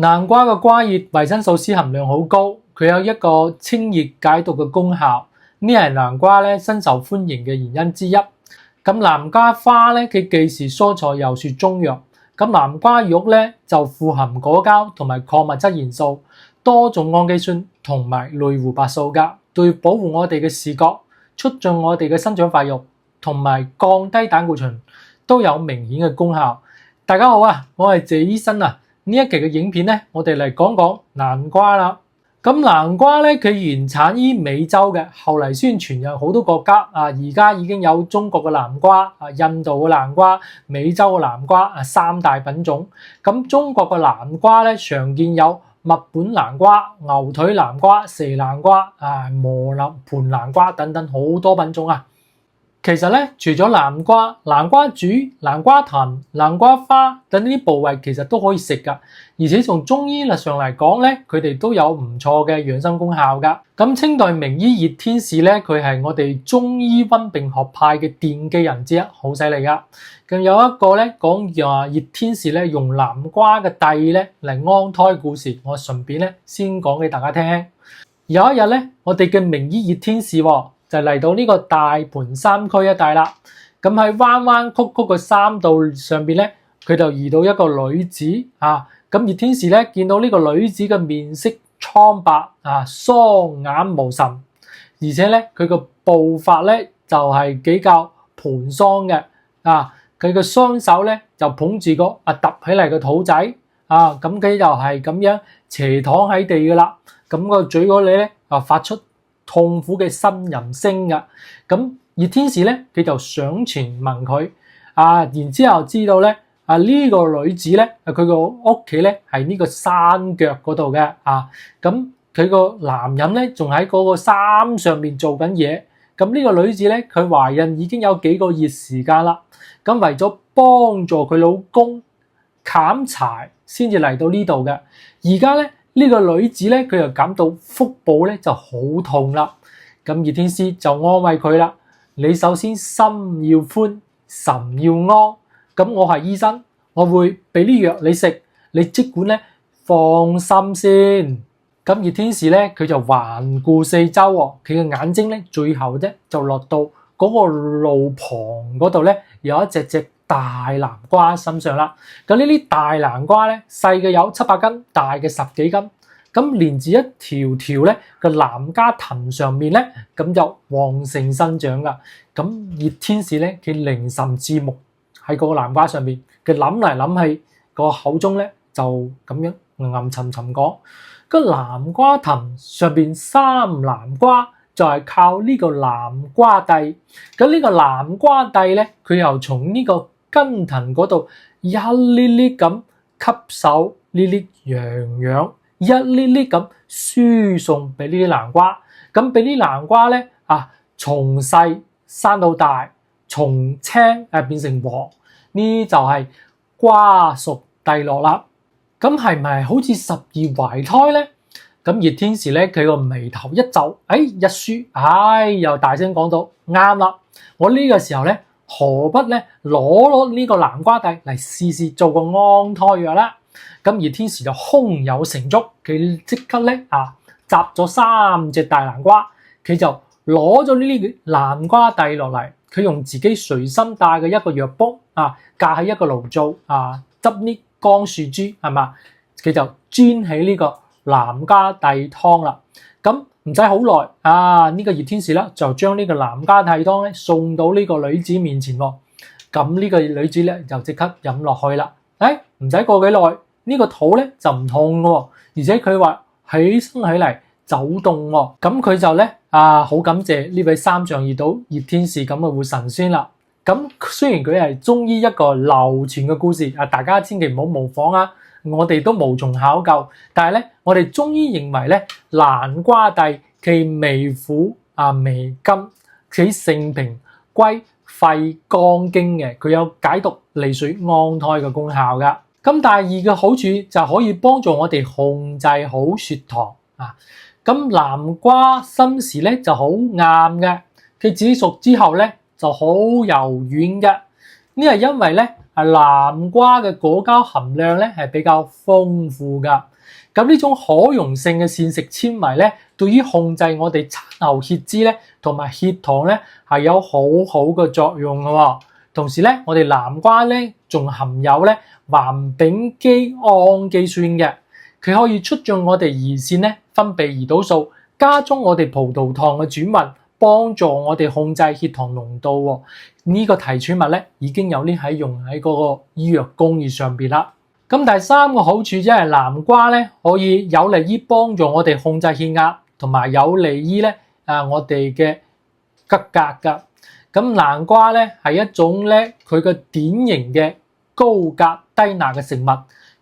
南瓜嘅瓜葉維生素 C 含量好高，佢有一個清熱解毒嘅功效，呢係南瓜咧深受歡迎嘅原因之一。咁南瓜花咧，佢既是蔬菜又是中藥。咁南瓜肉咧就富含果膠同埋礦物質元素，多種氨基酸同埋類胡白素㗎，對保護我哋嘅視覺、促進我哋嘅生長發育同埋降低膽固醇都有明顯嘅功效。大家好啊，我係謝醫生啊。呢一期嘅影片咧，我哋嚟講講南瓜啦。咁南瓜咧，佢原產於美洲嘅，後嚟宣傳有好多國家啊，而家已經有中國嘅南瓜、印度嘅南瓜、美洲嘅南瓜三大品種。咁中國嘅南瓜咧，常見有墨本南瓜、牛腿南瓜、蛇南瓜、磨盤南瓜等等好多品種啊。其實咧，除咗南瓜、南瓜籽、南瓜藤、南瓜花等呢啲部位，其實都可以食噶。而且從中醫律上嚟講咧，佢哋都有唔錯嘅養生功效噶。咁清代名醫葉天士咧，佢係我哋中醫溫病學派嘅奠基人之一，好犀利噶。咁有一個咧講話葉天士咧用南瓜嘅蒂咧嚟安胎故事，我順便咧先講俾大家聽。有一日咧，我哋嘅名醫葉天士就嚟到呢個大盤山區一帶啦，咁喺彎彎曲曲嘅山道上邊咧，佢就遇到一個女子啊，咁葉天士咧見到呢個女子嘅面色蒼白啊，雙眼無神，而且咧佢個步伐咧就係比較盤桑嘅啊，佢嘅雙手咧就捧住個凸起嚟嘅肚仔啊，咁佢就係咁樣斜躺喺地噶啦，咁個嘴嗰裏咧發出痛苦嘅呻吟聲噶，咁葉天士咧佢就上前問佢然之後知道咧呢個女子咧佢個屋企咧係呢個山腳嗰度嘅咁佢個男人咧仲喺嗰個山上面做緊嘢，咁呢個女子咧佢懷孕已經有幾個月時間啦，咁為咗幫助佢老公砍柴先至嚟到呢度嘅，而家咧呢個女子咧，佢就感到腹部咧就好痛啦。咁葉天士就安慰佢啦：你首先心要寬，神要安。咁我係醫生，我會俾啲藥你食，你即管咧放心先。咁葉天士咧，佢就環顧四周喎，佢嘅眼睛咧，最後啫就落到嗰個路旁嗰度咧，有一隻大南瓜身上啦，咁呢啲大南瓜咧，細嘅有700斤，大嘅10幾斤，咁連住一條條咧個南瓜藤上面咧，咁就旺盛生長噶。咁葉天士咧，佢凝神注目喺嗰個南瓜上面，佢諗嚟諗去，個口中咧就咁樣吟沉沉講：個南瓜藤上邊生南瓜，就係靠呢個南瓜蒂。咁呢個南瓜蒂咧，佢又從呢個根藤嗰度一粒粒咁吸收呢啲營養，一粒粒咁輸送俾呢啲南瓜，咁俾啲南瓜咧從細生到大，從青變成黃，呢就係瓜熟蒂落啦。咁係咪好似十二懷胎咧？咁葉天士咧，佢個眉頭一皺，一豎，又大聲講到啱啦！我呢個時候咧，何不咧攞呢個南瓜蒂嚟試試做個安胎藥啦？咁葉天士就胸有成竹，佢即刻咧摘咗3隻大南瓜，佢就攞咗呢啲南瓜蒂落嚟，佢用自己隨身帶嘅一個藥煲架喺一個爐灶執啲乾樹枝係嘛，佢就煎起呢個南瓜蒂湯啦。咁唔使好耐呢個葉天士啦就將呢個南瓜蒂湯咧送到呢個女子面前喎。咁呢個女子咧就即刻飲落去啦。唔使過幾耐，呢個肚咧就唔痛喎，而且佢話起身起嚟走動喎。咁佢就咧好感謝呢位三上二島葉天士咁嘅活神仙啦。咁雖然佢係中醫一個流傳嘅故事大家千祈唔好模仿我哋都無從考究，但係咧，我哋中醫認為咧，南瓜蒂其味苦微甘，其性平，歸肺肝經嘅，佢有解毒利水安胎嘅功效噶。咁第二嘅好處就可以幫助我哋控制好血糖咁南瓜心時咧就好硬嘅，佢煮熟之後咧就好柔軟嘅。呢係因為咧南瓜嘅果膠含量咧係比較豐富㗎。咁呢種可溶性嘅膳食纖維咧，對於控制我哋餐後血脂咧同埋血糖咧係有好好嘅作用嘅。同時咧，我哋南瓜咧仲含有咧環丙基胺基酸嘅，佢可以促進我哋胰腺咧分泌胰島素，加速我哋葡萄糖嘅轉運，幫助我哋控制血糖濃度。呢個提取物咧已經有啲喺用喺嗰個醫藥工業上邊啦。咁第三個好處即係南瓜咧可以有利於幫助我哋控制血壓，同埋有利於咧我哋嘅骨骼噶。咁南瓜咧係一種咧佢嘅典型嘅高鉀低鈉嘅食物，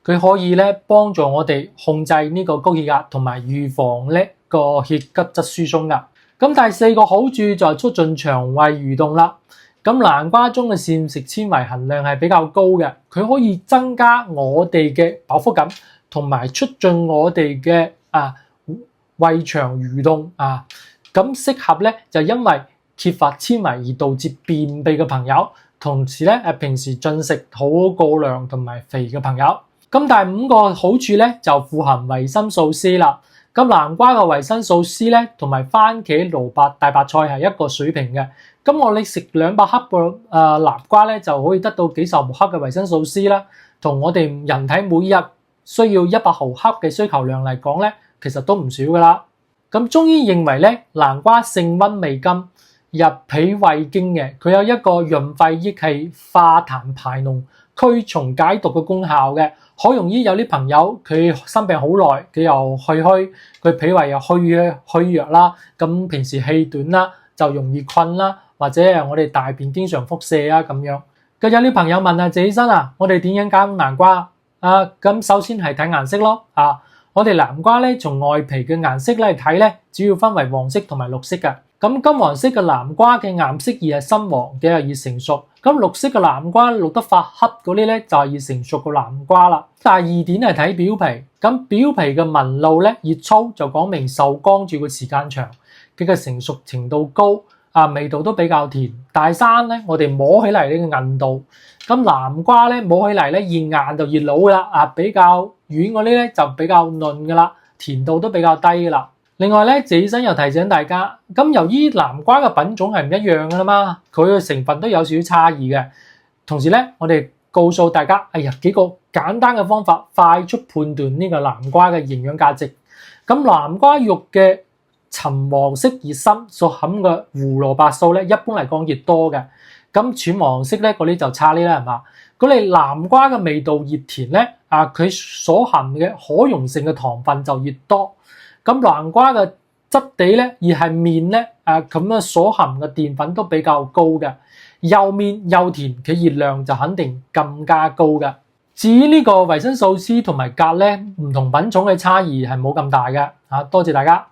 佢可以咧幫助我哋控制呢個高血壓，同埋預防咧個血骨質疏鬆噶。咁第四個好處就係促進腸胃蠕動啦。咁南瓜中嘅膳食纖維含量係比較高嘅，佢可以增加我哋嘅飽腹感，同埋促進我哋嘅胃腸蠕動啊。咁適合咧就因為缺乏纖維而導致便秘嘅朋友，同時咧平時進食好過量同埋肥嘅朋友。咁第五個好處咧就富含維生素 C 啦。咁南瓜嘅維生素 C 咧同埋番茄、蘿蔔、大白菜係一個水平嘅。咁我哋食200克嘅南瓜咧，就可以得到幾十毫克嘅維生素 C 啦。同我哋人體每日需要100毫克嘅需求量嚟講咧，其實都唔少噶啦。咁中醫認為咧，南瓜性溫味甘，入脾胃經嘅，佢有一個潤肺益氣、化痰排膿、驅蟲解毒嘅功效嘅。好容易有啲朋友佢生病好耐，佢又虛，佢脾胃又虛弱啦，咁平時氣短啦，就容易困啦，或者我哋大便經常腹瀉啊咁樣。咁有啲朋友問謝醫生我哋點樣揀南瓜咁首先係睇顏色咯我哋南瓜咧從外皮嘅顏色嚟睇咧，主要分為黃色同埋綠色嘅。咁金黃色嘅南瓜嘅顏色而係深黃嘅，係已成熟。咁綠色嘅南瓜綠得發黑嗰啲咧就係已成熟嘅南瓜啦。第二點係睇表皮，咁表皮嘅紋路咧越粗就講明受光照嘅時間長，佢嘅成熟程度高味道都比較甜。第三咧，我哋摸起嚟呢個韌度，咁南瓜咧摸起嚟咧越硬就越老噶啦比較軟嗰啲咧就比較嫩噶啦，甜度都比較低噶啦。另外咧，謝醫生又提醒大家，咁由於南瓜嘅品種係唔一樣噶啦嘛，佢嘅成分都有少少差異嘅。同時咧，我哋告訴大家，幾個簡單嘅方法，快速判斷呢個南瓜嘅營養價值。咁南瓜肉嘅橙黃色越深，所含嘅胡蘿蔔素咧，一般嚟講越多嘅。咁淺黃色咧，嗰啲就差啲啦，係嘛？嗰啲南瓜嘅味道越甜咧，佢所含嘅可溶性嘅糖分就越多。咁南瓜嘅質地咧，而係麵咧，咁所含嘅澱粉都比較高嘅，又麵又甜，佢熱量就肯定更加高嘅。至於呢個維生素 C 同埋鉀咧，唔同品種嘅差異係冇咁大嘅。多謝大家。